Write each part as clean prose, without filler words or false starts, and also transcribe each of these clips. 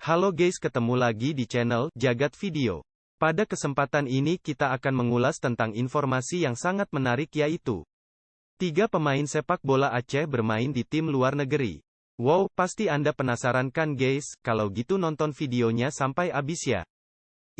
Halo guys, ketemu lagi di channel Jagat Video. Pada kesempatan ini kita akan mengulas tentang informasi yang sangat menarik yaitu 3 pemain sepak bola Aceh bermain di tim luar negeri. Wow, pasti Anda penasaran kan guys? Kalau gitu nonton videonya sampai habis ya.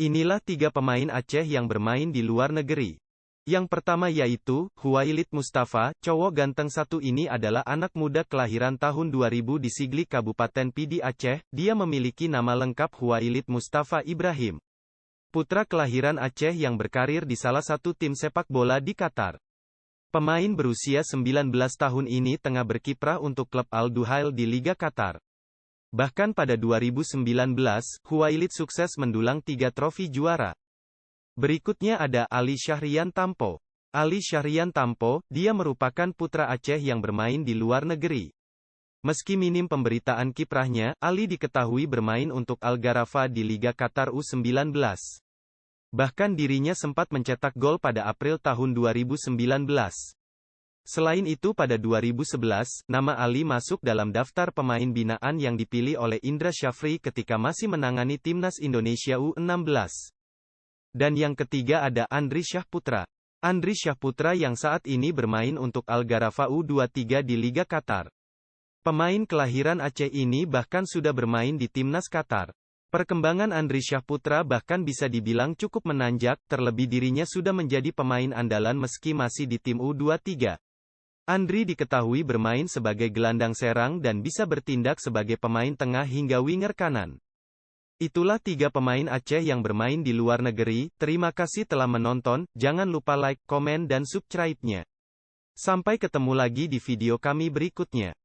Inilah 3 pemain Aceh yang bermain di luar negeri. Yang pertama yaitu, Huwailid Mustafa, cowok ganteng satu ini adalah anak muda kelahiran tahun 2000 di Sigli Kabupaten Pidi Aceh, dia memiliki nama lengkap Huwailid Mustafa Ibrahim. Putra kelahiran Aceh yang berkarir di salah satu tim sepak bola di Qatar. Pemain berusia 19 tahun ini tengah berkiprah untuk klub Al-Duhail di Liga Qatar. Bahkan pada 2019, Huwailid sukses mendulang 3 trofi juara. Berikutnya ada Ali Syahrian Tampo. Ali Syahrian Tampo, dia merupakan putra Aceh yang bermain di luar negeri. Meski minim pemberitaan kiprahnya, Ali diketahui bermain untuk Al-Gharafa di Liga Qatar U19. Bahkan dirinya sempat mencetak gol pada April tahun 2019. Selain itu pada 2011, nama Ali masuk dalam daftar pemain binaan yang dipilih oleh Indra Syafri ketika masih menangani timnas Indonesia U16. Dan yang ketiga ada Andri Syahputra. Andri Syahputra yang saat ini bermain untuk Al-Gharafa U23 di Liga Qatar. Pemain kelahiran Aceh ini bahkan sudah bermain di timnas Qatar. Perkembangan Andri Syahputra bahkan bisa dibilang cukup menanjak, terlebih dirinya sudah menjadi pemain andalan meski masih di tim U23. Andri diketahui bermain sebagai gelandang serang dan bisa bertindak sebagai pemain tengah hingga winger kanan. Itulah 3 pemain Aceh yang bermain di luar negeri. Terima kasih telah menonton, jangan lupa like, komen dan subscribe-nya. Sampai ketemu lagi di video kami berikutnya.